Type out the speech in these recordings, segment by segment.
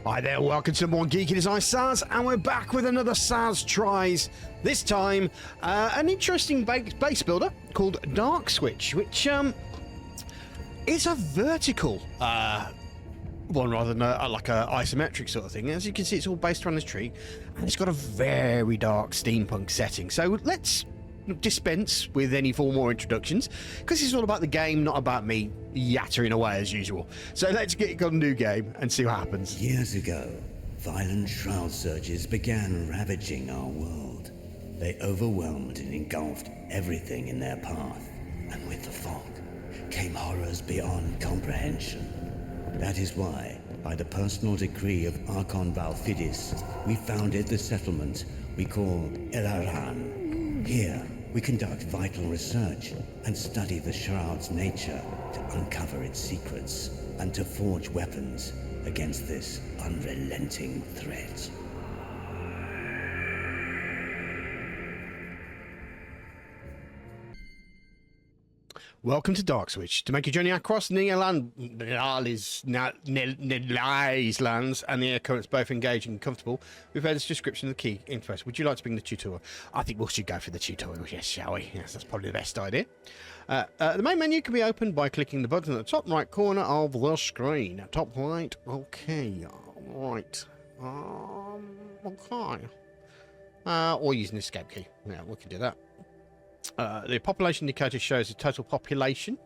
Hi there, welcome to more Geek. It is I, Saz, and we're back with another Saz Tries. This time, an interesting base builder called DarkSwitch, which is a vertical one rather than like a isometric sort of thing. As you can see, it's all based around this tree, and it's got a very dark steampunk setting. So let's dispense with any formal introductions, because it's all about the game, not about me yattering away as usual. So let's get on a new game and see what happens. Years ago, violent Shroud surges began ravaging our world. They overwhelmed and engulfed everything in their path, and with the fog came horrors beyond comprehension. That is why, by the personal decree of Archon Valfidis, we founded the settlement we call Elaran. Here, we conduct vital research and study the Shroud's nature to uncover its secrets and to forge weapons against this unrelenting threat. Welcome to DarkSwitch. To make a journey across Nialis lands and the air currents both engaging and comfortable, we've heard this description of the key interface. Would you like to bring the tutorial? I think we should go for the tutorial, yes, shall we? Yes, that's probably the best idea. The main menu can be opened by clicking the button at the top right corner of the screen. Top right, okay, right, okay. Or using the escape key. Yeah, we can do that. The population indicator shows the total population,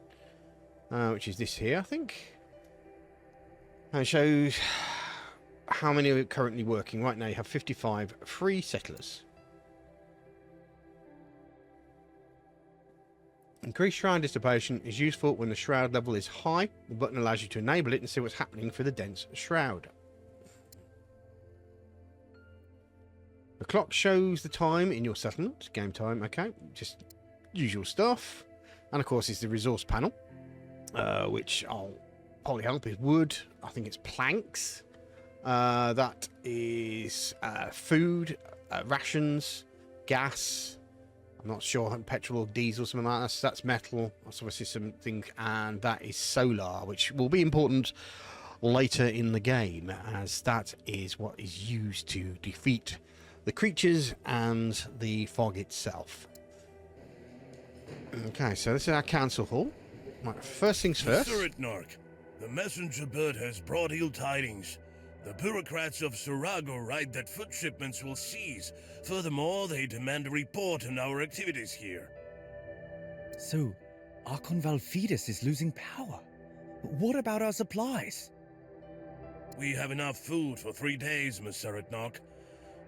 which is this here, I think. And it shows how many are currently working. Right now you have 55 free settlers. Increase shroud dissipation is useful when the shroud level is high. The button allows you to enable it and see what's happening for the dense shroud. The clock shows the time in your settlement. Game time, okay. Just usual stuff. And of course, it's the resource panel, which I'll probably help is wood. I think it's planks. That is food, rations, gas. I'm not sure, petrol or diesel, something like that. That's metal. That's obviously something. And that is solar, which will be important later in the game, as that is what is used to defeat the creatures and the fog itself. Okay, so this is our council hall. Right, first things first. Sir Nark, the messenger bird has brought ill tidings. The bureaucrats of Sarago write that food shipments will cease. Furthermore, they demand a report on our activities here. So, Archon Valfidis is losing power. What about our supplies? We have enough food for 3 days, Mr. Nark.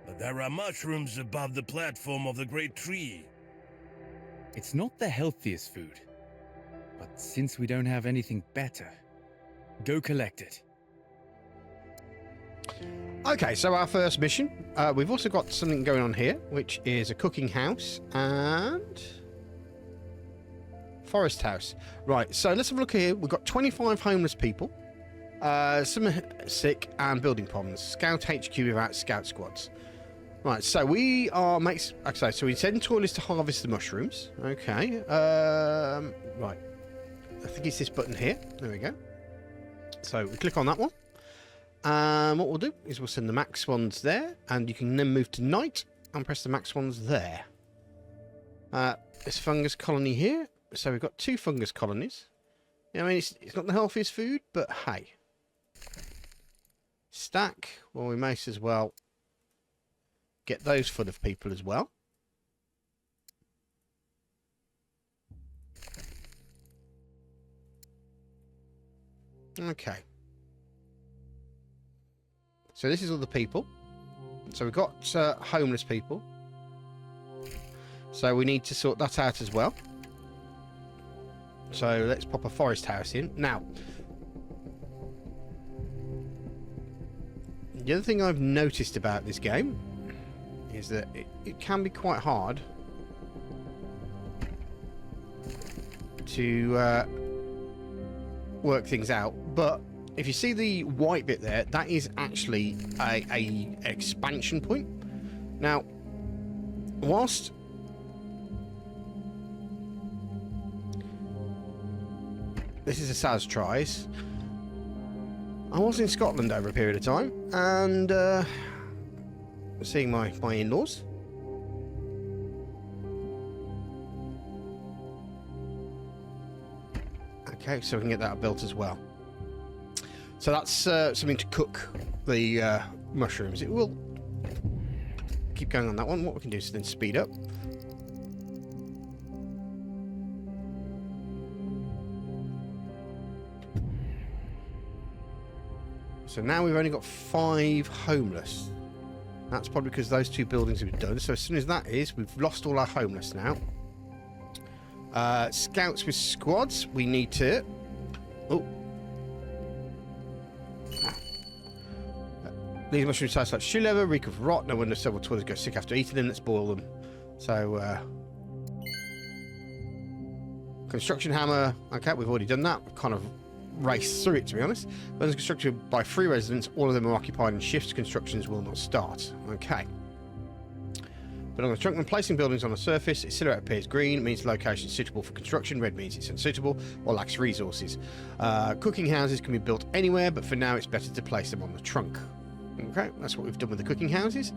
But there are mushrooms above the platform of the great tree. It's not the healthiest food. But since we don't have anything better, go collect it. Okay, so our first mission. We've also got something going on here, which is a cooking house and forest house. Right, so let's have a look here. We've got 25 homeless people. Some are sick and building problems. Scout HQ without scout squads. Right, so we are okay, so we send toilets to harvest the mushrooms. Okay. Right. I think it's this button here. There we go. So we click on that one. And what we'll do is we'll send the max ones there, and you can then move to night and press the max ones there. This fungus colony here. So we've got 2 fungus colonies. I mean, it's not the healthiest food, but hey. Stack. Well, we may as well get those full of people as well. Okay. So this is all the people. So we've got homeless people. So we need to sort that out as well. So let's pop a forest house in. Now, the other thing I've noticed about this game is that it can be quite hard to work things out, but if you see the white bit there, that is actually a expansion point. Now, whilst this is a Saz Tries, I was in Scotland over a period of time, and seeing my in-laws. Okay, so we can get that built as well. So that's something to cook the mushrooms. It will keep going on that one. What we can do is then speed up. So now we've only got 5 homeless. That's probably because those 2 buildings have been done. So as soon as that is, we've lost all our homeless now. Scouts with squads, we need to... Oh. These mushrooms taste like shoe leather, reek of rot. No wonder several toilets go sick after eating them. Let's boil them. So, construction hammer. Okay, we've already done that. We've kind of raced through it, to be honest. Buildings constructed by 3 residents. All of them are occupied in shifts. Constructions will not start. Okay. But on the trunk, when placing buildings on the surface, its silhouette appears green. It means the location is suitable for construction. Red means it's unsuitable or lacks resources. Cooking houses can be built anywhere, but for now it's better to place them on the trunk. Okay, that's what we've done with the cooking houses.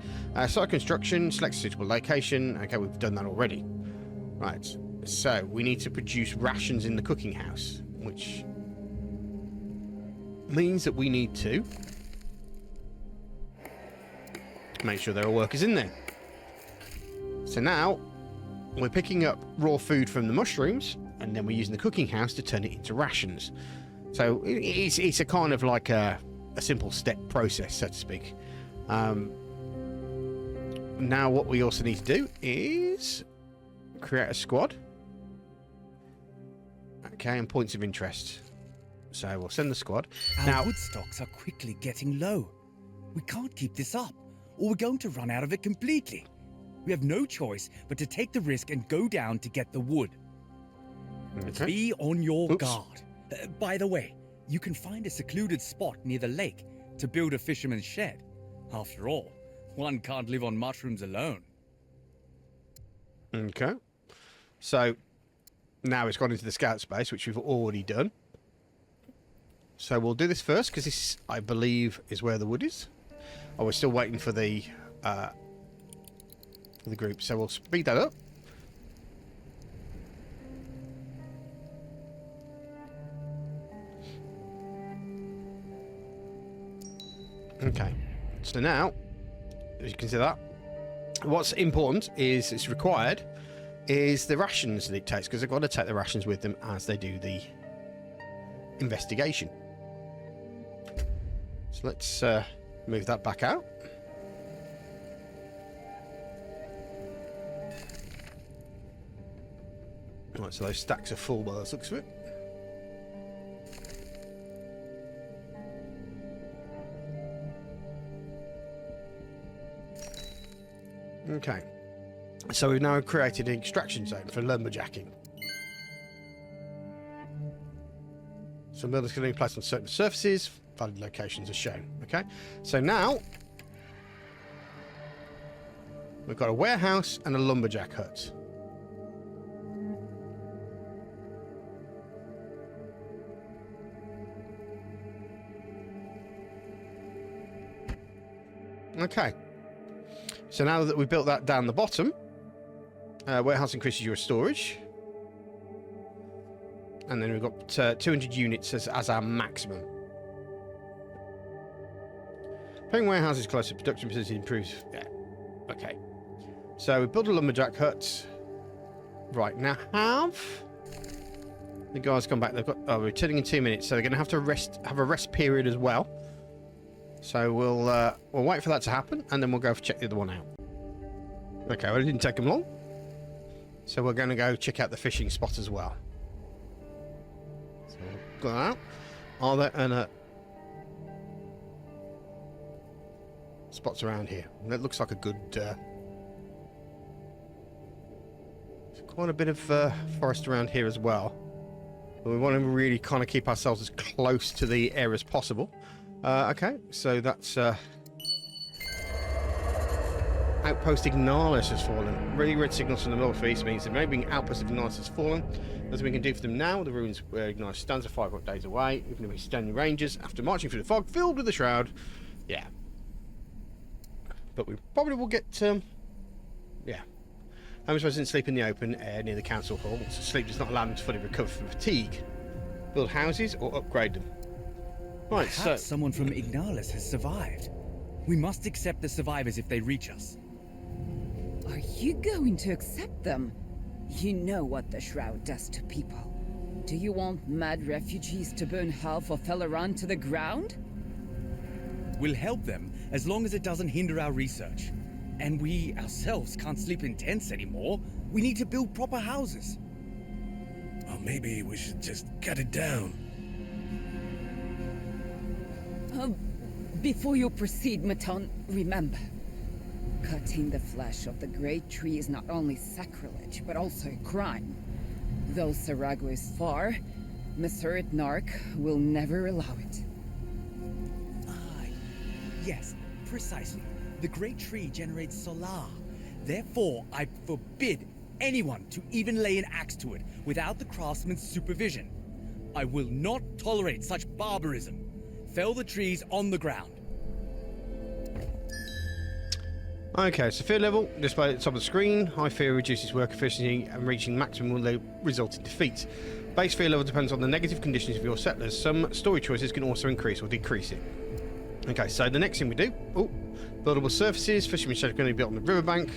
Site construction, select a suitable location. Okay, we've done that already. Right, so we need to produce rations in the cooking house, which means that we need to make sure there are workers in there. So now we're picking up raw food from the mushrooms, and then we're using the cooking house to turn it into rations. So it's a kind of like a simple step process, so to speak. Now what we also need to do is create a squad. Okay, and points of interest. So we'll send the squad. Our wood stocks are quickly getting low. We can't keep this up, or we're going to run out of it completely. We have no choice but to take the risk and go down to get the wood. Okay. Be on your guard. By the way, you can find a secluded spot near the lake to build a fisherman's shed. After all, one can't live on mushrooms alone. Okay. So now it's gone into the scout space, which we've already done. So we'll do this first, because this, I believe, is where the wood is. Oh, we're still waiting for the group, so we'll speed that up. Okay, so now, as you can see that, what's important is, it's required, is the rations that it takes, because they've got to take the rations with them as they do the investigation. So let's move that back out. Right, so those stacks are full by the looks of it. Okay, so we've now created an extraction zone for lumberjacking. Some buildings can be placed on certain surfaces. Valid locations are shown. Okay, so now we've got a warehouse and a lumberjack hut. Okay, so now that we've built that down the bottom, warehouse increases your storage, and then we've got 200 units as our maximum. Putting warehouses close to production facility improves. Yeah, okay. So we built a lumberjack hut. Right, now have the guys come back? They've got returning in 2 minutes, so they're going to have to have a rest period as well. So we'll wait for that to happen, and then we'll go check the other one out. Okay, well, it didn't take them long. So we're going to go check out the fishing spot as well. So we've got that out. Are there any spots around here? That looks like a good... quite a bit of forest around here as well. But we want to really kind of keep ourselves as close to the air as possible. Okay, so that's outpost Ignalis has fallen. Really red signals from the northeast means the neighbouring outpost of Ignalis has fallen. Nothing we can do for them now. The ruins where Ignalis stands are 5 days away, even if we stand in ranges. After marching through the fog filled with the Shroud, yeah. But we probably will get, yeah. Homeless residents sleep in the open air near the council hall, so sleep does not allow them to fully recover from fatigue. Build houses or upgrade them. Right, Perhaps someone from Ignalis has survived. We must accept the survivors if they reach us. Are you going to accept them? You know what the Shroud does to people. Do you want mad refugees to burn half of Felleran to the ground? We'll help them as long as it doesn't hinder our research. And we ourselves can't sleep in tents anymore. We need to build proper houses. Or maybe we should just cut it down. Before you proceed, Maton, remember, cutting the flesh of the great tree is not only sacrilege, but also a crime. Though Sarago is far, Meseret Nark will never allow it. Ah, yes, precisely. The great tree generates solar. Therefore, I forbid anyone to even lay an axe to it without the craftsman's supervision. I will not tolerate such barbarism. Fell the trees on the ground. Okay, so fear level displayed at the top of the screen. High fear reduces work efficiency and reaching maximum will result in defeat. Base fear level depends on the negative conditions of your settlers. Some story choices can also increase or decrease it. Okay, so the next thing we do, buildable surfaces. Fisherman shed are going to be built on the riverbank.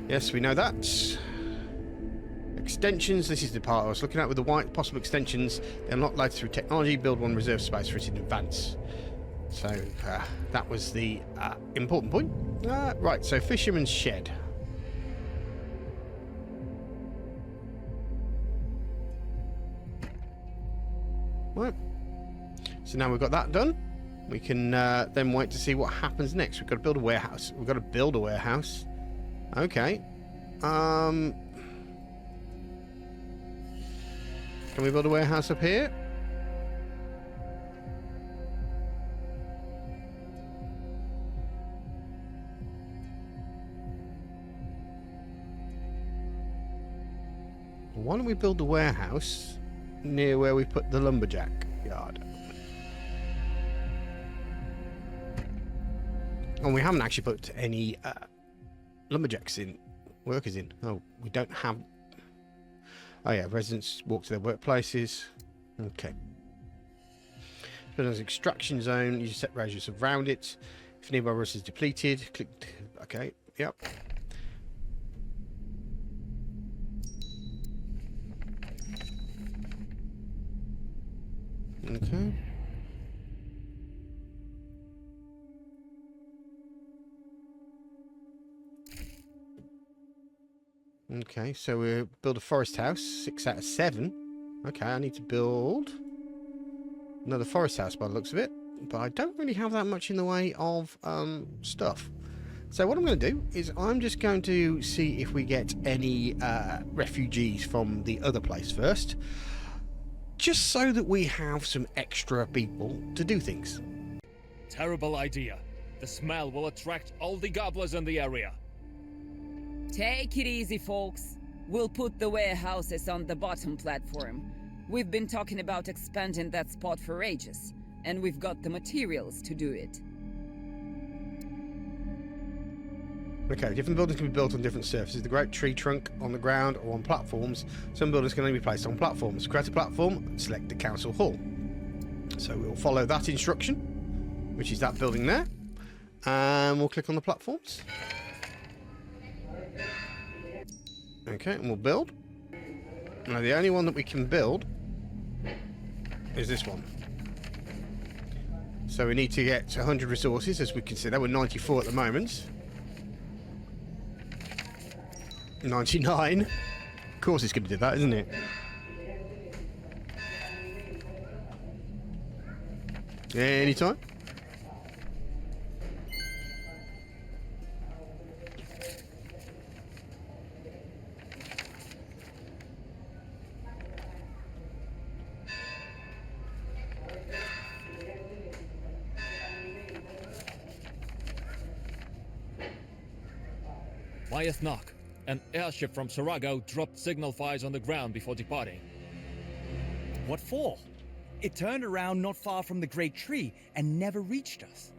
Yes, we know that. Extensions, this is the part I was looking at with the white possible extensions. They unlock later through technology. Build one reserve space for it in advance. So that was the important point. Right, so Fisherman's Shed. Right. So now we've got that done. We can then wait to see what happens next. We've got to build a warehouse. We've got to build a warehouse. Okay. Can we build a warehouse up here? Why don't we build the warehouse near where we put the lumberjack yard? And we haven't actually put any lumberjacks in, workers in. Oh, we don't have... Oh yeah, residents walk to their workplaces. Okay. There's an extraction zone. You set radius around it. If nearby resource is depleted, click... Okay, yep. Okay. Okay, so we build a forest house, 6 out of 7. Okay, I need to build another forest house by the looks of it, but I don't really have that much in the way of stuff. So what I'm going to do is I'm just going to see if we get any refugees from the other place first, just so that we have some extra people to do things. Terrible idea. The smell will attract all the gobblers in the area. Take it easy, folks. We'll put the warehouses on the bottom platform. We've been talking about expanding that spot for ages, and we've got the materials to do it. Okay, different buildings can be built on different surfaces. The great tree trunk on the ground or on platforms. Some buildings can only be placed on platforms. Create a platform and select the council hall. So we'll follow that instruction, which is that building there. And we'll click on the platforms. Okay, and we'll build. Now the only one that we can build is this one. So we need to get 100 resources, as we can see. There were 94 at the moment. 99. Of course it's going to do that, isn't it? Anytime. Myeth knock. An airship from Sarago dropped signal fires on the ground before departing. What for? It turned around not far from the Great Tree and never reached us.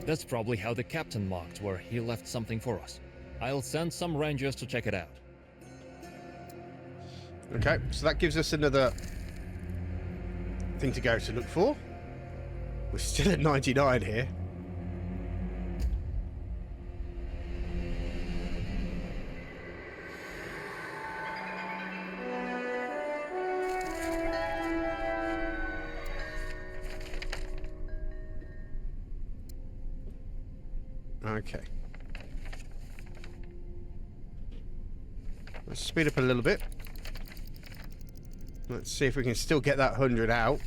That's probably how the captain marked where he left something for us. I'll send some rangers to check it out. Okay, so that gives us another thing to go to look for. We're still at 99 here. Okay. Let's speed up a little bit. Let's see if we can still get that 100 out.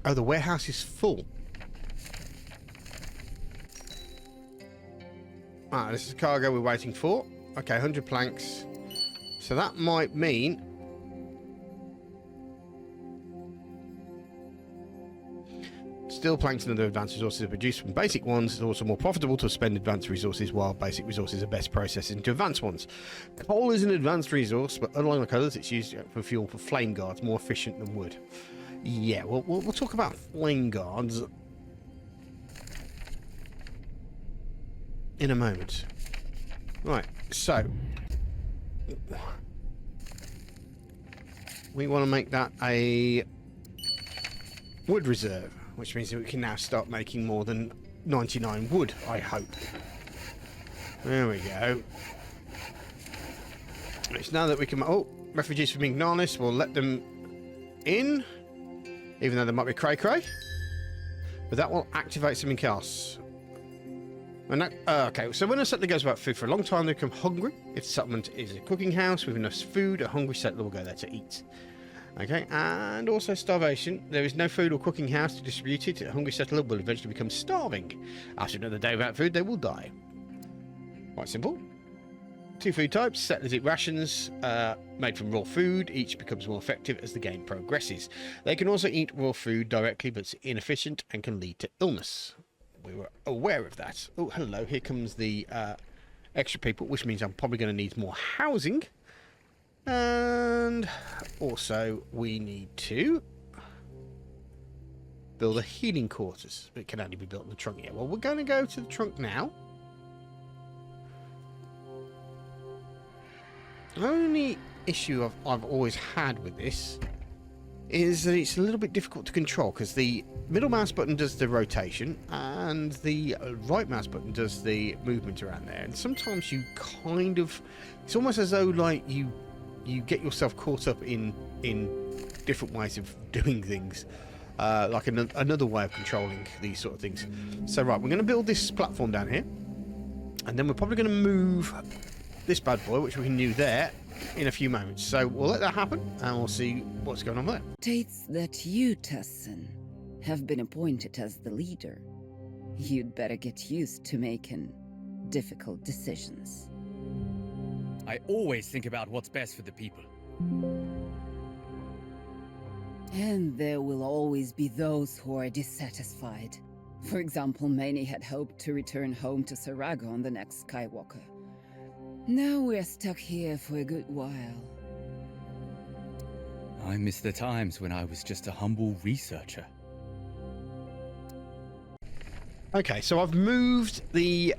Oh, the warehouse is full. Ah, this is cargo we're waiting for. Okay, 100 planks. So that might mean... Steel planks and other advanced resources are produced from basic ones. It's also more profitable to spend advanced resources, while basic resources are best processed into advanced ones. Coal is an advanced resource, but unlike others, it's used for fuel for flame guards, more efficient than wood. Yeah, we'll talk about flame guards in a moment. Right, so we want to make that a wood reserve, which means that we can now start making more than 99 wood, I hope. There we go. It's now that we can... Oh, refugees from Ignanis, we'll let them in, even though they might be cray-cray. But that will activate something else. And that, okay, so when a settler goes without food for a long time, they become hungry. If the settlement is a cooking house with enough food, a hungry settler will go there to eat. Okay, and also starvation. There is no food or cooking house to distribute it. A hungry settler will eventually become starving. After another day without food, they will die. Quite simple. 2 food types. Settlers eat rations made from raw food. Each becomes more effective as the game progresses. They can also eat raw food directly, but it's inefficient and can lead to illness. We were aware of that. Oh, hello. Here comes the extra people, which means I'm probably going to need more housing. And also we need to build a healing quarters. It can only be built in the trunk. Yeah, well, we're going to go to the trunk now. The only issue I've always had with this is that it's a little bit difficult to control, because the middle mouse button does the rotation and the right mouse button does the movement around there, and sometimes you kind of, it's almost as though like you get yourself caught up in different ways of doing things, like another way of controlling these sort of things. So right, we're going to build this platform down here, and then we're probably going to move this bad boy, which we can do there, in a few moments. So we'll let that happen, and we'll see what's going on there. States that you, Tessin, have been appointed as the leader. You'd better get used to making difficult decisions. I always think about what's best for the people. And there will always be those who are dissatisfied. For example, many had hoped to return home to Sarago on the next Skywalker. Now we're stuck here for a good while. I miss the times when I was just a humble researcher. Okay, so I've moved the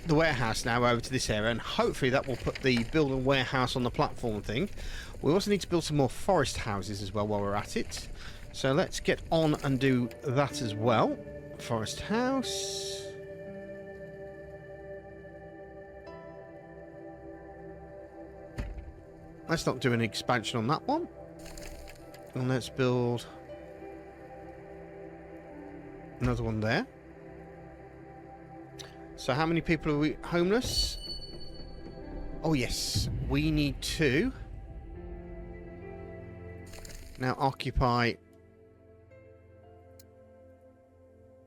warehouse now over to this area, and hopefully that will put the build a warehouse on the platform thing. We also need to build some more forest houses as well while we're at it. So let's get on and do that as well. Forest house. Let's not do an expansion on that one. And let's build another one there. So how many people are we homeless? Oh yes, we need to now occupy.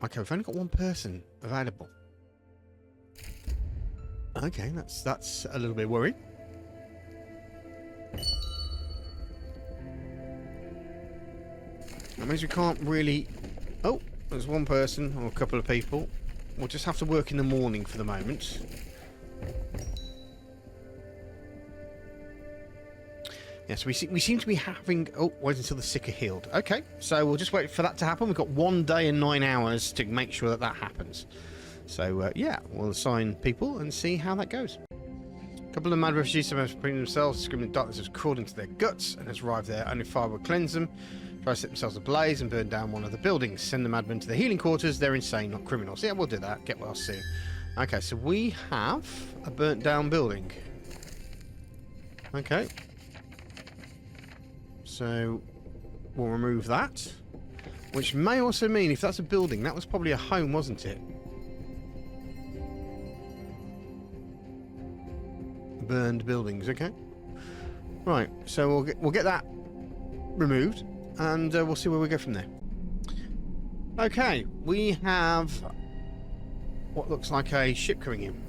Okay, we've only got one person available. Okay, that's a little bit worrying. That means we can't really... Oh, there's one person or a couple of people. We'll just have to work in the morning for the moment. Yes, we seem to be having... Oh, wait until the sick are healed. Okay, so we'll just wait for that to happen. We've got 1 day and 9 hours to make sure that that happens. So, yeah, we'll assign people and see how that goes. A couple of mad refugees have bring themselves, screaming darkness has crawled into their guts and has arrived there. Only fire will cleanse them. Try to set themselves ablaze and burn down one of the buildings. Send the madmen to the healing quarters. They're insane, not criminals. Yeah, we'll do that. Get well soon. Okay, so we have a burnt down building. Okay. So we'll remove that. Which may also mean if that's a building, that was probably a home, wasn't it? Burned buildings, okay. Right, so we'll get that removed. And we'll see where we go from there. Okay, we have what looks like a ship coming in.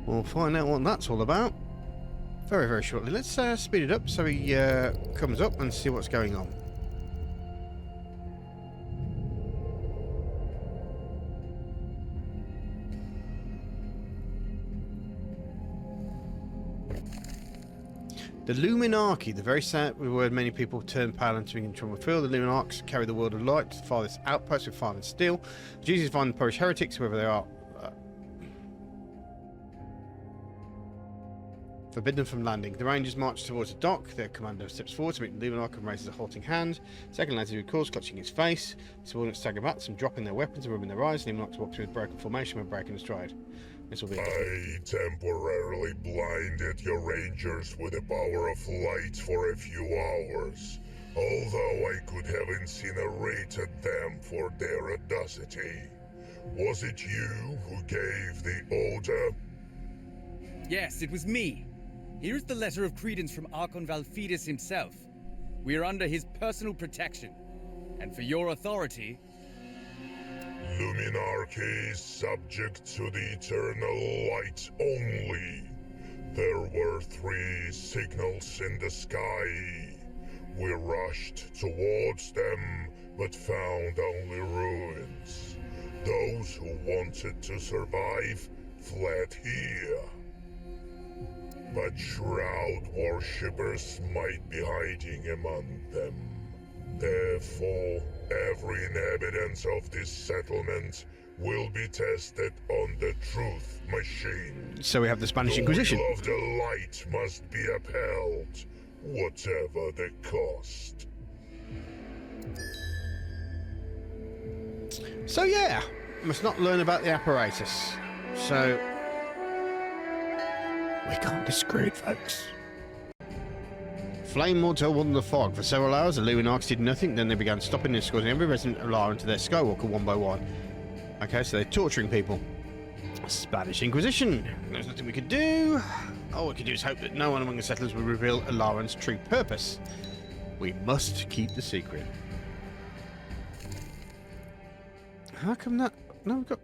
We'll find out what that's all about very, very shortly. Let's speed it up so he comes up and see what's going on. The Luminarchy, the very sad word many people turn pale and swing in trouble feel. The Luminarchs carry the world of light to the farthest outpost with fire and steel. Jesus find the Polish heretics, wherever they are, forbidden from landing. The Rangers march towards the dock. Their commander steps forward to meet the Luminarch and raises a halting hand. Second lads recalls, clutching his face. The subordinates stagger back, some dropping their weapons and rubbing their eyes. The Luminarchs walk through with broken formation when breaking stride. This will be I temporarily blinded your rangers with the power of light for a few hours, although I could have incinerated them for their audacity. Was it you who gave the order? Yes, it was me. Here's the letter of credence from Archon Valfidus himself. We are under his personal protection. And for your authority... Luminarchy is subject to the eternal light only. There were 3 signals in the sky. We rushed towards them, but found only ruins. Those who wanted to survive fled here. But Shroud worshippers might be hiding among them. Therefore, every inhabitant of this settlement will be tested on the truth machine. So we have the Spanish Inquisition. The will of the light must be upheld, whatever the cost. So yeah, must not learn about the apparatus. So we can't be screwed, folks. Flame mortar won the fog. For several hours, the Luminarchs did nothing. Then they began stopping and escorting every resident of Lara into their Skywalker one by one. Okay, so they're torturing people. Spanish Inquisition. There's nothing we could do. All we can do is hope that no one among the settlers will reveal Alaran's true purpose. We must keep the secret. How come that... No, we've got...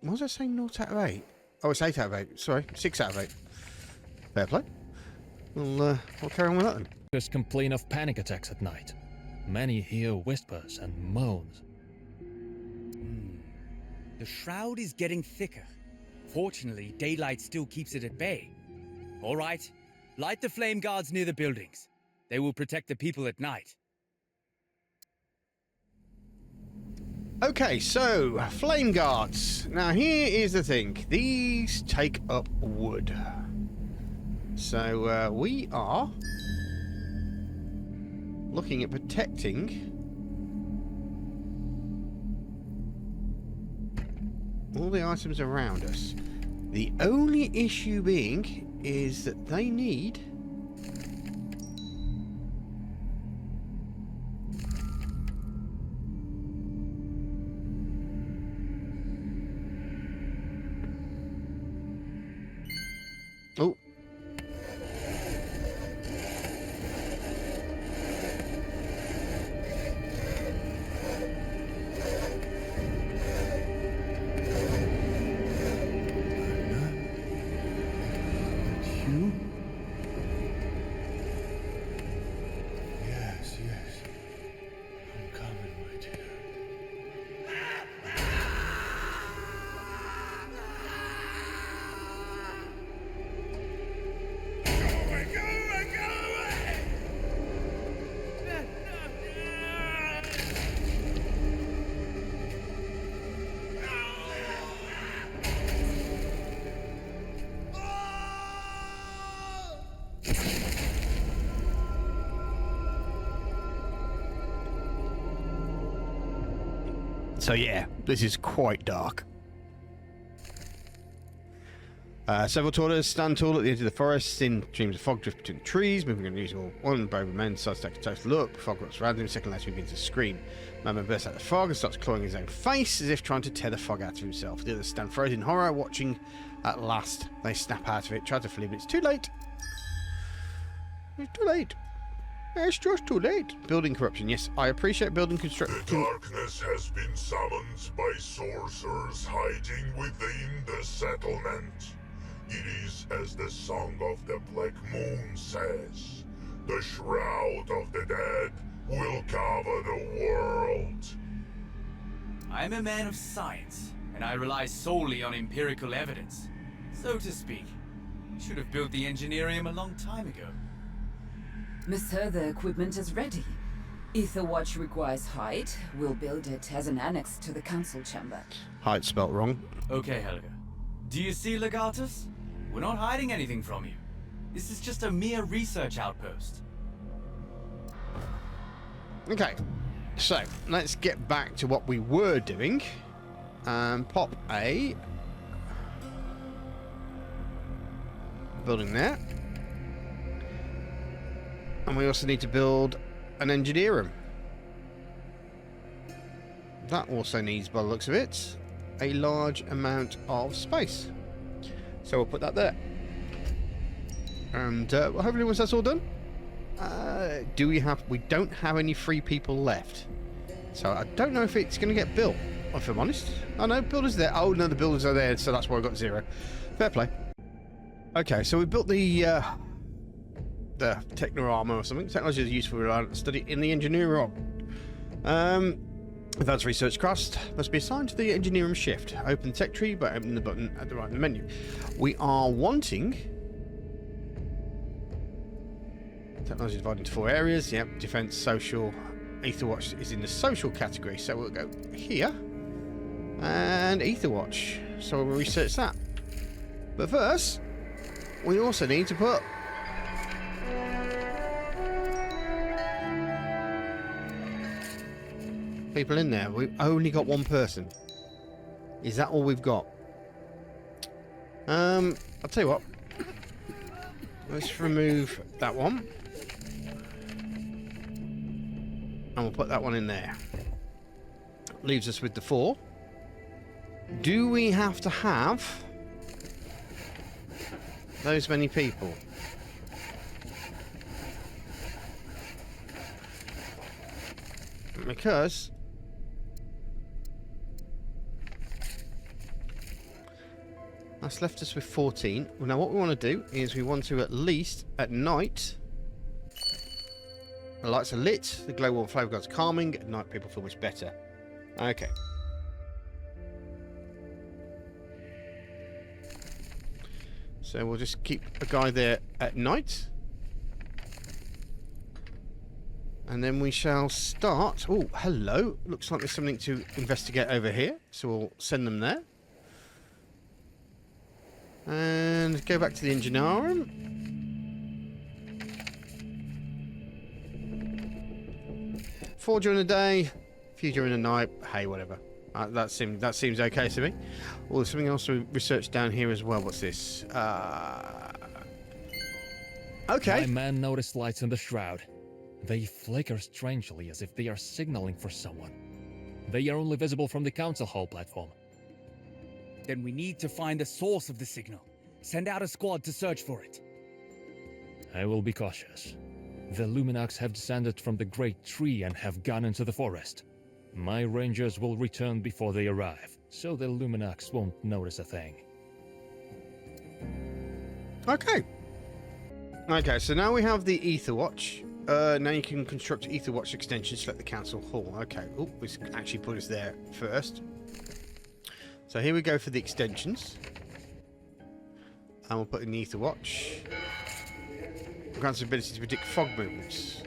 What was I saying? 0 out of 8? Oh, it's 8 out of 8. Sorry, 6 out of 8. Fair play. We'll carry on with that then. Just complain of panic attacks at night. Many hear whispers and moans. The shroud is getting thicker. Fortunately, daylight still keeps it at bay. All right, light the flame guards near the buildings. They will protect the people at night. Okay, so flame guards. Now here is the thing. These take up wood. So we are looking at protecting all the items around us. The only issue being is that they need oh. So yeah, this is quite dark. Several toilers stand tall at the edge of the forest. Thin streams of fog drift between the trees, moving unusual. One brave man decides to take a close look. Fog wraps around him. Second later, he begins to scream. Man bursts out of the fog and starts clawing his own face as if trying to tear the fog out of himself. The others stand frozen in horror, watching. At last, they snap out of it, try to flee, but it's too late. It's too late. It's just too late. Building corruption. Yes, I appreciate building construction. The darkness has been summoned by sorcerers hiding within the settlement. It is as the Song of the Black Moon says. The Shroud of the Dead will cover the world. I'm a man of science, and I rely solely on empirical evidence. So to speak. Should have built the engineerium a long time ago. Monsieur, the equipment is ready. Etherwatch requires height. We'll build it as an annex to the council chamber. Height spelt wrong. Okay, Helga. Do you see, Legatus? We're not hiding anything from you. This is just a mere research outpost. Okay, so let's get back to what we were doing. Pop a building there. And we also need to build an engineer room. That also needs, by the looks of it, a large amount of space. So we'll put that there. And hopefully once that's all done, we don't have any free people left. So I don't know if it's going to get built, if I'm honest. Oh no, builders there. Oh no, the builders are there, so that's why I got 0. Fair play. Okay, so we built the techno armor or something. Technology is useful to study in the engineering room. Advanced research crust must be assigned to the engineering shift. Open the tech tree by opening the button at the right in the menu. We are wanting technology divided into 4 areas. Yep, defense, social. Etherwatch is in the social category, so we'll go here and Etherwatch. So we'll research that. But first, we also need to put people in there. We've only got 1 person. Is that all we've got? I'll tell you what. Let's remove that one. And we'll put that one in there. Leaves us with the 4. Do we have to have those many people? Because that's left us with 14. Now what we want to do is we want to, at least at night, the lights are lit, the glow warm flavor god's calming, at night people feel much better. Okay. So we'll just keep a guy there at night. And then we shall start. Oh, hello. Looks like there's something to investigate over here. So we'll send them there. And go back to the engineer room. Four during the day, a few during the night. Hey, whatever. That seems okay to me. Oh, there's something else to research down here as well. What's this? Okay. My man noticed lights in the Shroud. They flicker strangely as if they are signaling for someone. They are only visible from the council hall platform. Then we need to find the source of the signal. Send out a squad to search for it. I will be cautious. The Luminax have descended from the Great Tree and have gone into the forest. My rangers will return before they arrive, so the Luminax won't notice a thing. Okay. Okay, so now we have the Etherwatch. Now you can construct Etherwatch extensions, select the council hall. Okay. Oh, we actually put us there first. So here we go for the extensions. And we'll put in the Etherwatch. Grants the ability to predict fog movements.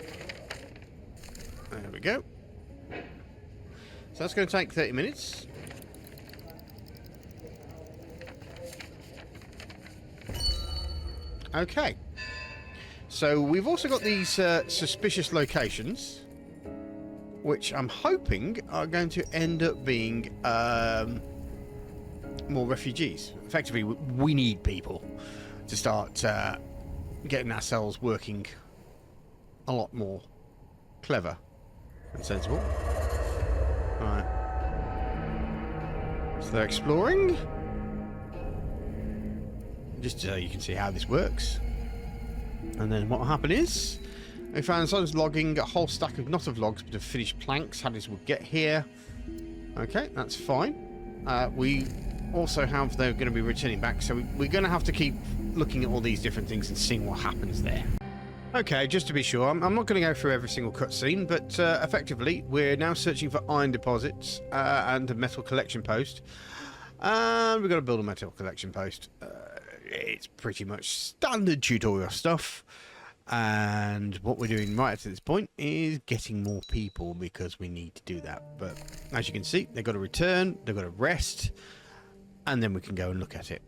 There we go. So that's going to take 30 minutes. Okay. So we've also got these suspicious locations. which I'm hoping are going to end up being more refugees. Effectively, we need people to start getting ourselves working a lot more clever and sensible. Right. So they're exploring. Just so you can see how this works. And then what will happen is, we found someone's logging a whole stack of, not of logs, but of finished planks. How this will get here. Okay, that's fine. We also have, they're going to be returning back, so we're going to have to keep looking at all these different things and seeing what happens there. Okay, just to be sure, I'm not going to go through every single cutscene, but effectively, we're now searching for iron deposits and a metal collection post. And we've got to build a metal collection post. It's pretty much standard tutorial stuff. And what we're doing right up to this point is getting more people because we need to do that. But as you can see, they've got to return, they've got to rest, and then we can go and look at it.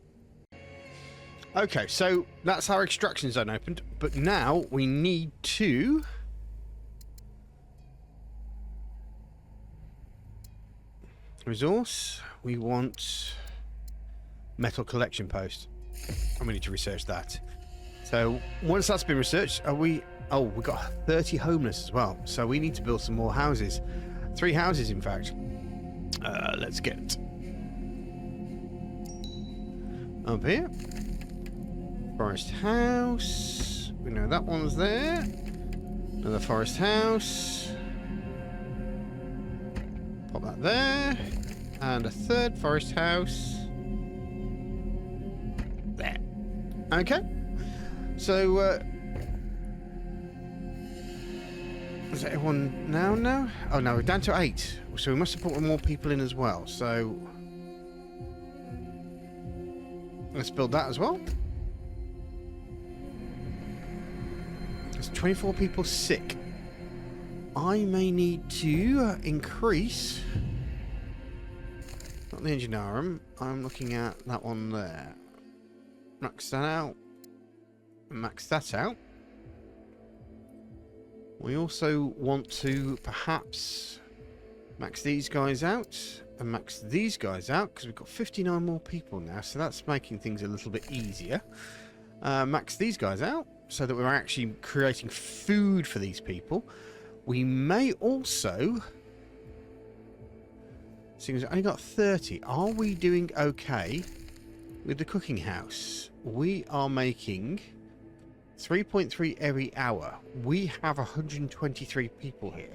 Okay, so that's our extraction zone opened, but now we need to resource. We want metal collection post, and we need to research that. So once that's been researched, we've got 30 homeless as well, so we need to build some more houses. 3 houses, in fact. Let's get up here. Forest house. We know that one's there. Another forest house. Pop that there. And a third forest house. There. Okay. So, is that everyone now? Oh no, we're down to 8. So we must have put more people in as well. So, let's build that as well. There's 24 people sick. I may need to increase. Not the engineer. I'm looking at that one there. Max that out. Max that out. We also want to perhaps max these guys out and max these guys out because we've got 59 more people now, so that's making things a little bit easier. Max these guys out so that we're actually creating food for these people. We may also, seeing as we've only got 30, are we doing okay with the cooking house? We are making 3.3 every hour. We have 123 people here.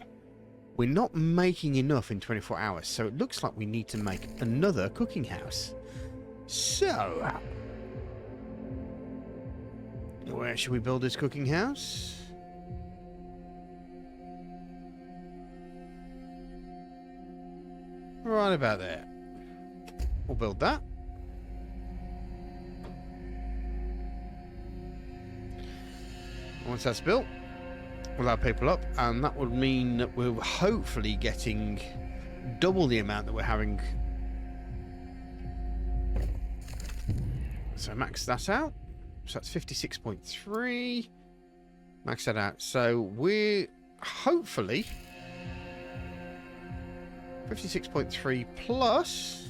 We're not making enough in 24 hours, so it looks like we need to make another cooking house. So, where should we build this cooking house? Right about there. We'll build that. Once that's built, we'll have people up, and that would mean that we're hopefully getting double the amount that we're having. So max that out. So that's 56.3. Max that out. So we're hopefully 56.3 plus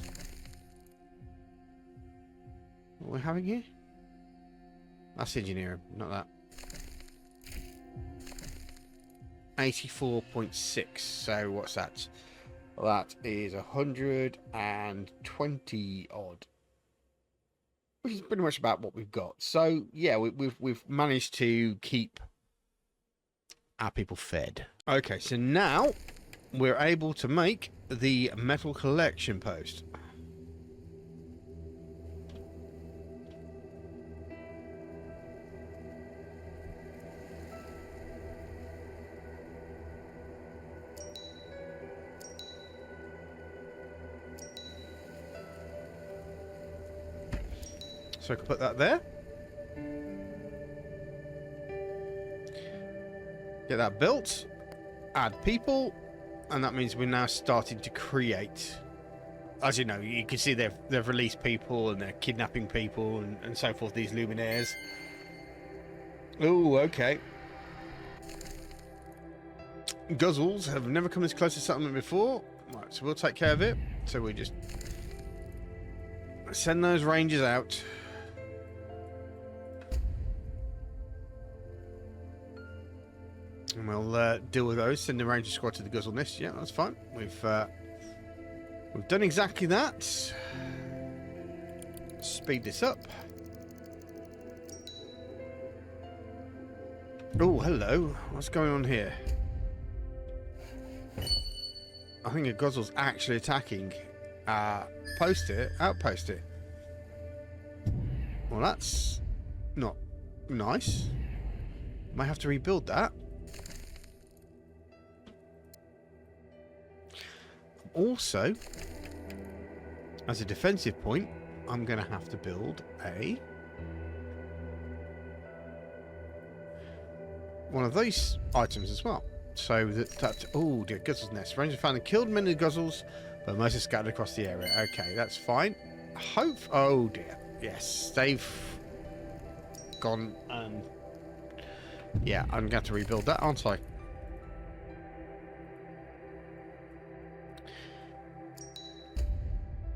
what we're having here. That's engineering, not that. 84.6. So what's that? That is 120 odd, which is pretty much about what we've got. So yeah, we've managed to keep our people fed. Okay, so now we're able to make the metal collection post. So I can put that there. Get that built. Add people. And that means we're now starting to create. As you know, you can see they've released people and they're kidnapping people and so forth, these luminaires. Oh, okay. Guzzles have never come this close to settlement before. Right, so we'll take care of it. So we just send those rangers out. And we'll deal with those. Send the ranger squad to the Guzzle nest. Yeah, that's fine. We've done exactly that. Speed this up. Oh, hello. What's going on here? I think a Guzzle's actually attacking outpost here. Well, that's not nice. Might have to rebuild that. Also, as a defensive point, I'm going to have to build one of these items as well. So that oh dear, Guzzle's nest. Rangers found and killed many Guzzles, but most are scattered across the area. Okay, that's fine. Oh dear. Yes, they've gone and yeah, I'm going to have to rebuild that, aren't I?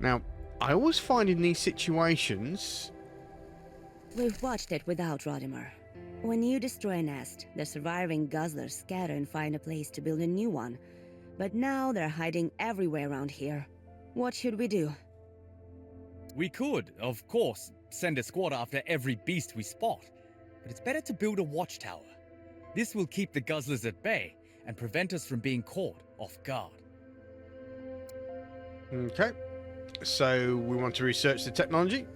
Now, I always find in these situations... We've watched it without Rodimer. When you destroy a nest, the surviving guzzlers scatter and find a place to build a new one. But now they're hiding everywhere around here. What should we do? We could, of course, send a squad after every beast we spot. But it's better to build a watchtower. This will keep the guzzlers at bay and prevent us from being caught off guard. Okay. So we want to research the technology.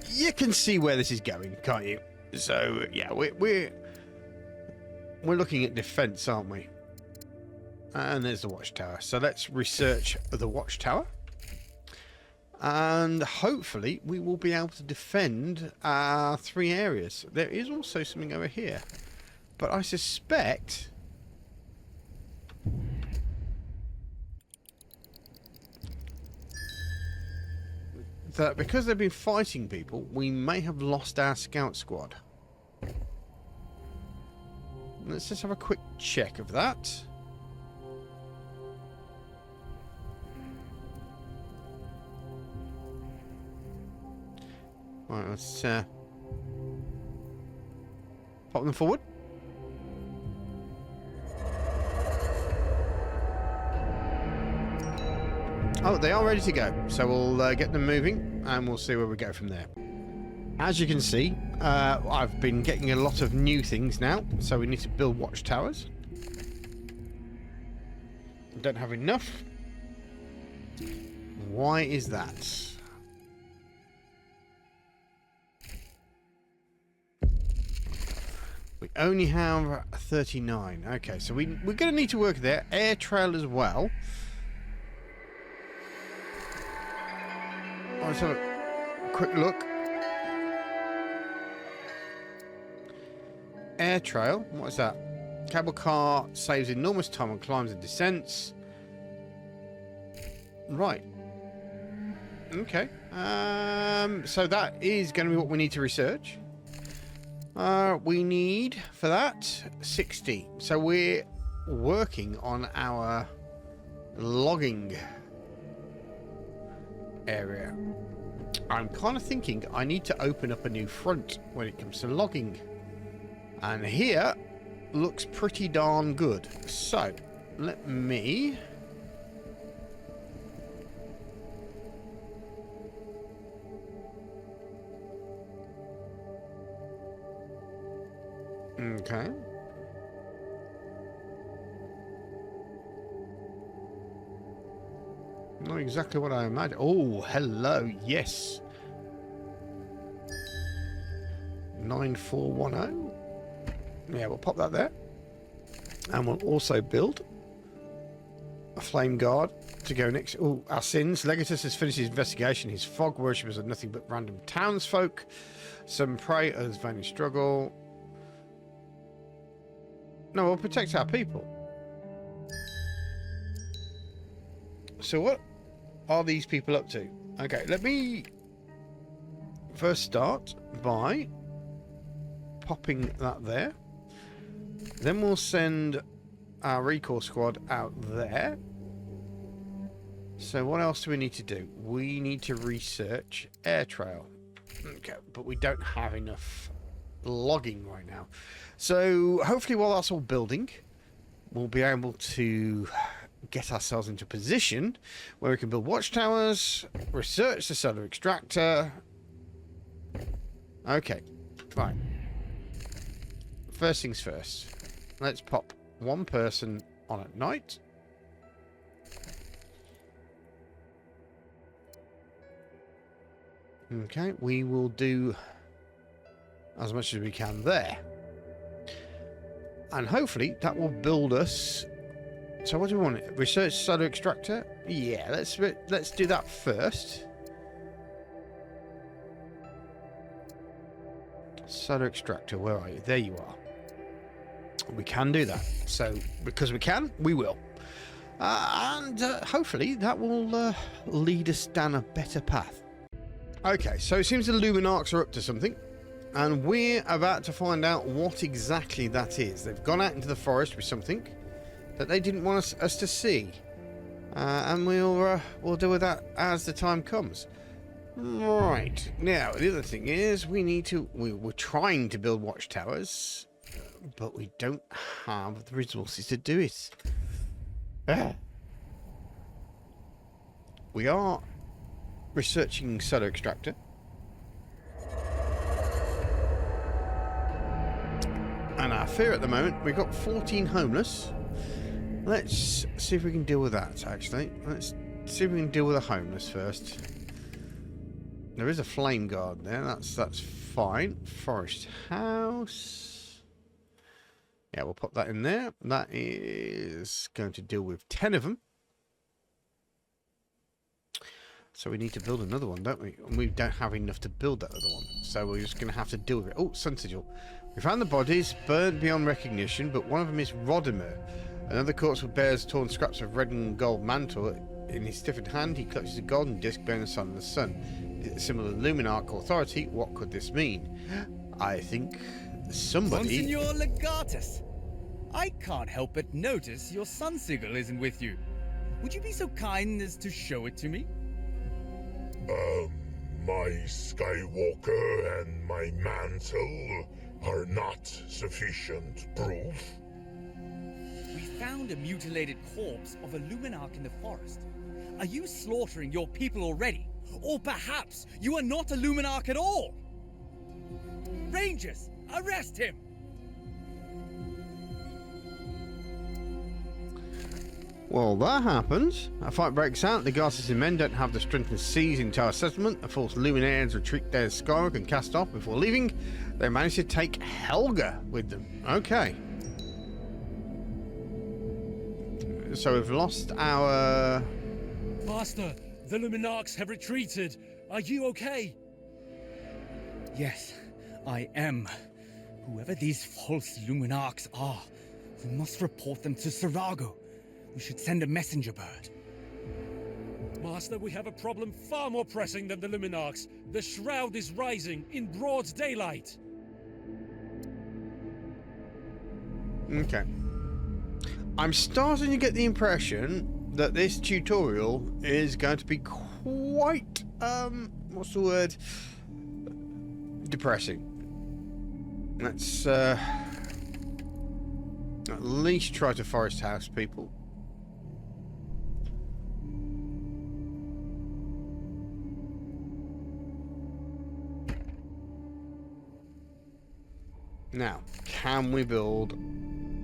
You can see where this is going, can't you? So yeah, we're looking at defense, aren't we? And there's the watchtower. So let's research the watchtower, and hopefully we will be able to defend our 3 areas. There is also something over here, but I suspect that because they've been fighting people, we may have lost our scout squad. Let's just have a quick check of that. Right, let's pop them forward. Oh, they are ready to go. So we'll get them moving and we'll see where we go from there. As you can see, I've been getting a lot of new things now. So we need to build watchtowers. Don't have enough. Why is that? We only have 39. Okay, so we're going to need to work there. Air trail as well. Let's have a quick look. Air trail. What is that? Cable car saves enormous time on climbs and descents. Right. Okay. So that is going to be what we need to research. We need for that 60. So we're working on our logging area. I'm kind of thinking I need to open up a new front when it comes to logging. And here looks pretty darn good. So let me okay. Not exactly what I imagined. Oh, hello. Yes. 9410. Yeah, we'll pop that there. And we'll also build a flame guard to go next. Oh, our sins. Legatus has finished his investigation. His fog worshippers are nothing but random townsfolk. Some prey, others vainly struggle. No, we'll protect our people. So what are these people up to? Okay, let me first start by popping that there. Then we'll send our recall squad out there. So what else do we need to do? We need to research air trail. Okay, but we don't have enough logging right now. So hopefully while that's all building, we'll be able to get ourselves into a position where we can build watchtowers, research the solar extractor. Okay, right. First things first. Let's pop one person on at night. Okay, we will do as much as we can there. And hopefully that will build us. So what do we want? Research solar extractor? Yeah, let's do that first. Solar extractor, where are you? There you are. We can do that. So because we can, we will. And hopefully that will lead us down a better path. Okay, so it seems the Luminarchs are up to something, and we're about to find out what exactly that is. They've gone out into the forest with something that they didn't want us to see, and we'll deal with that as the time comes. Right, now the other thing is we're trying to build watchtowers, but we don't have the resources to do it. We are researching solar extractor. And our fear at the moment, we've got 14 homeless. Let's see if we can deal with that, actually. Let's see if we can deal with the homeless first. There is a flame guard there, that's fine. Forest house. Yeah, we'll pop that in there. That is going to deal with 10 of them. So we need to build another one, don't we? And we don't have enough to build that other one. So we're just going to have to deal with it. Oh, sun sigil. We found the bodies, burned beyond recognition, but one of them is Rodimer. Another corpse bears torn scraps of red and gold mantle. In his stiffened hand, he clutches a golden disc bearing the sun and the sun. Is it a symbol of Luminarch authority? What could this mean? I think somebody... Monsignor Legatus, I can't help but notice your sun sigil isn't with you. Would you be so kind as to show it to me? My Skywalker and my mantle are not sufficient proof. We found a mutilated corpse of a Luminarch in the forest. Are you slaughtering your people already? Or perhaps you are not a Luminarch at all? Rangers, arrest him! Well, that happens. A fight breaks out. The Garcis's men don't have the strength to seize the entire settlement. The false Luminaires retreat their Skywalker and cast off. Before leaving, they manage to take Helga with them. Okay. So we've lost our... Master, the Luminarchs have retreated. Are you okay? Yes, I am. Whoever these false Luminarchs are, we must report them to Sarago. We should send a messenger bird. Master, we have a problem far more pressing than the Luminarchs. The Shroud is rising in broad daylight. Okay. I'm starting to get the impression that this tutorial is going to be quite, what's the word? Depressing. Let's, at least try to forest house people. Now, can we build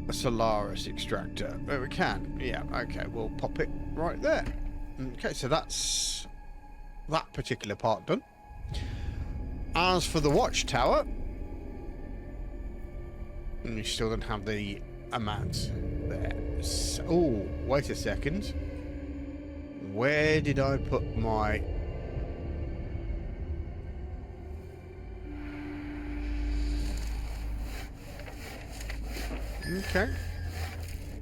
a Solaris extractor? Oh, we can. Yeah, okay, we'll pop it right there. Okay, so that's that particular part done. As for the watchtower, we still don't have the amount there. So, oh, wait a second. Where did I put my... Okay.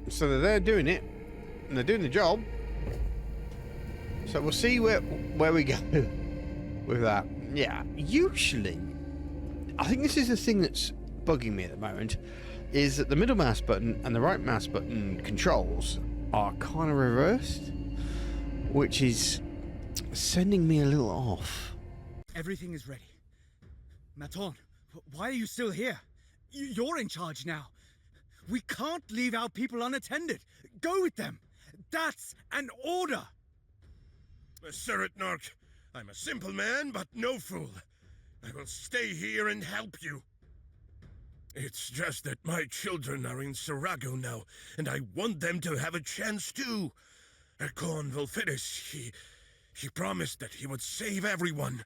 So they're doing it, and they're doing the job. So we'll see where we go with that. Yeah, usually, I think this is the thing that's bugging me at the moment. is that the middle mouse button and the right mouse button controls are kind of reversed, which is sending me a little off. Everything is ready. Maton, why are you still here? You're in charge now. We can't leave our people unattended. Go with them. That's an order. Sir Nark, I'm a simple man, but no fool. I will stay here and help you. It's just that my children are in Sarago now, and I want them to have a chance too. Akon Volfidis, he promised that he would save everyone.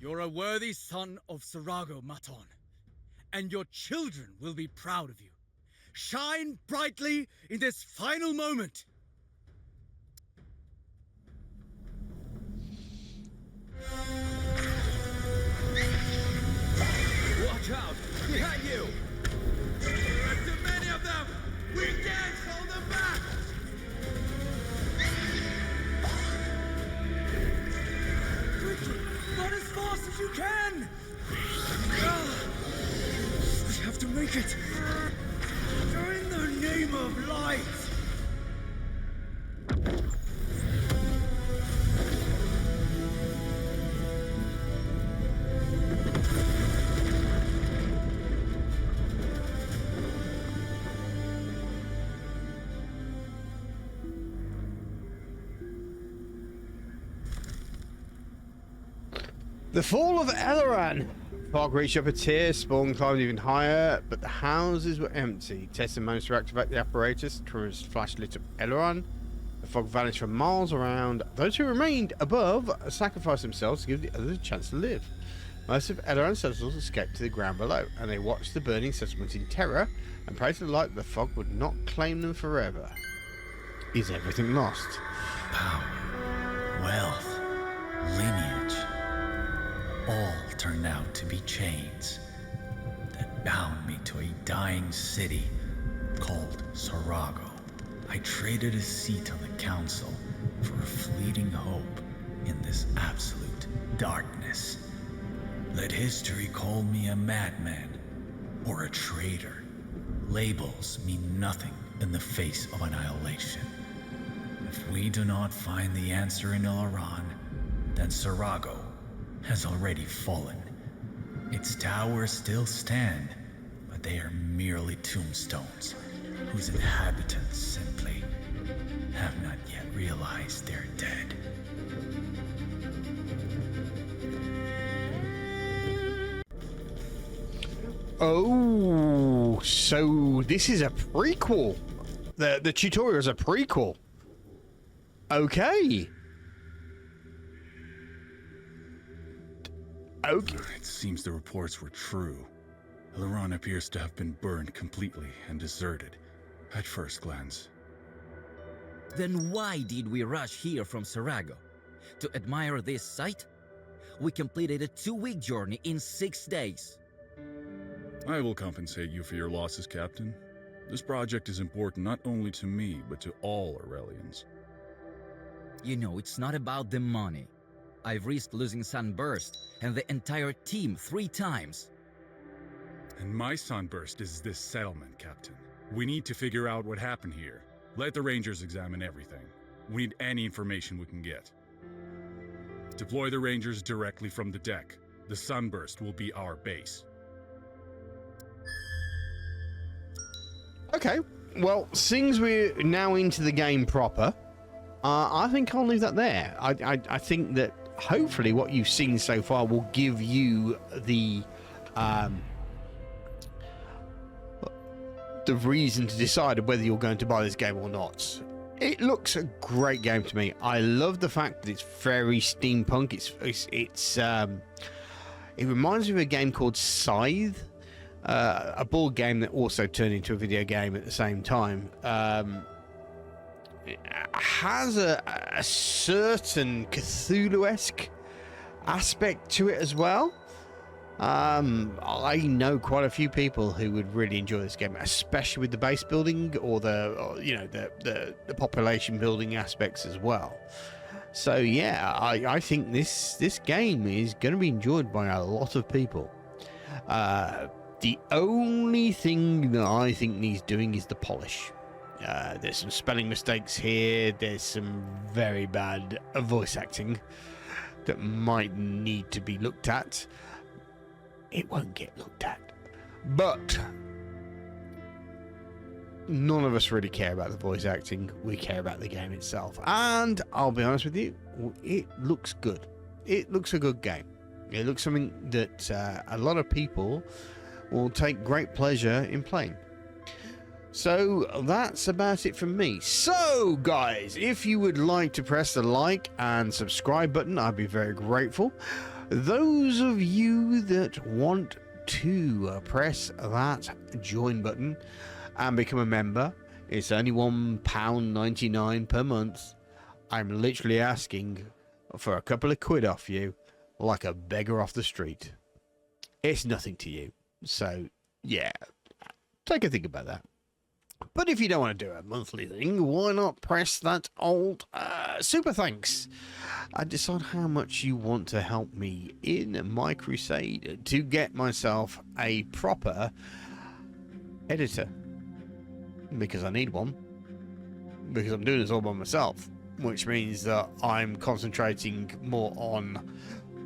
You're a worthy son of Sarago, Maton. And your children will be proud of you. Shine brightly in this final moment. Watch out! Behind you! There are too many of them! We can't hold them back! Quickly! Run as fast as you can! We have to make it! In the name of light! The fall of Eleran. Fog reached up a tier, Spawn climbed even higher, but the houses were empty. Tessa managed to activate the apparatus. Trimmers flash lit up Eleran. The fog vanished for miles around. Those who remained above sacrificed themselves to give the others a chance to live. Most of Eleran's settlers escaped to the ground below, and they watched the burning settlement in terror and prayed to the light that the fog would not claim them forever. Is everything lost? Power, wealth, lineage, all turned out to be chains that bound me to a dying city called Sarago. I traded a seat on the council for a fleeting hope in this absolute darkness. Let history call me a madman or a traitor. Labels mean nothing in the face of annihilation. If we do not find the answer in Eleran, then Sarago has already fallen. Its towers still stand, but they are merely tombstones whose inhabitants simply have not yet realized they're dead. Oh, so this is a prequel. The tutorial is a prequel. Okay. Okay. It seems the reports were true. Eleran appears to have been burned completely and deserted, at first glance. Then why did we rush here from Sarago? To admire this site? We completed a 2-week journey in 6 days. I will compensate you for your losses, Captain. This project is important not only to me, but to all Aurelians. You know, it's not about the money. I've risked losing Sunburst and the entire team 3 times. And my sunburst is this settlement, Captain. We need to figure out what happened here. Let the Rangers examine everything. We need any information we can get. Deploy the Rangers directly from the deck. The sunburst will be our base. Okay. Well, since we're now into the game proper, I think I'll leave that there. I think that hopefully what you've seen so far will give you the reason to decide whether you're going to buy this game or not. It looks a great game to me. I love the fact that it's very steampunk. It reminds me of a game called Scythe, a board game that also turned into a video game at the same time. It has a certain Cthulhu-esque aspect to it as well. I know quite a few people who would really enjoy this game, especially with the base building or the population building aspects as well. So yeah, I think this game is going to be enjoyed by a lot of people. The only thing that I think needs doing is the polish. There's some spelling mistakes here. There's some very bad voice acting that might need to be looked at. It won't get looked at. But none of us really care about the voice acting. We care about the game itself. And I'll be honest with you, it looks good. It looks a good game. It looks something that a lot of people will take great pleasure in playing. So that's about it from me. So guys, if you would like to press the like and subscribe button, I'd be very grateful. Those of you that want to press that join button and become a member, it's only £1.99 per month. I'm literally asking for a couple of quid off you, like a beggar off the street. It's nothing to you. So yeah, take a think about that. But if you don't want to do a monthly thing, why not press that old super thanks and decide how much you want to help me in my crusade to get myself a proper editor. Because I need one. Because I'm doing this all by myself. Which means that I'm concentrating more on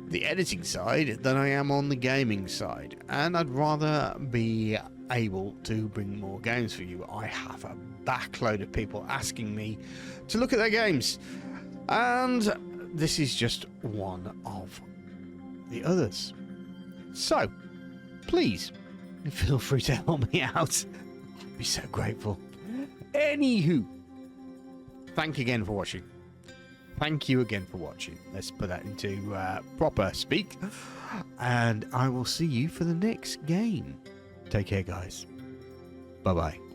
the editing side than I am on the gaming side. And I'd rather be able to bring more games for you. I have a backload of people asking me to look at their games, and this is just one of the others. So please feel free to help me out. I'd be so grateful. Anywho, thank you again for watching. Thank you again for watching. Let's put that into proper speak, and I will see you for the next game. Take care, guys. Bye-bye.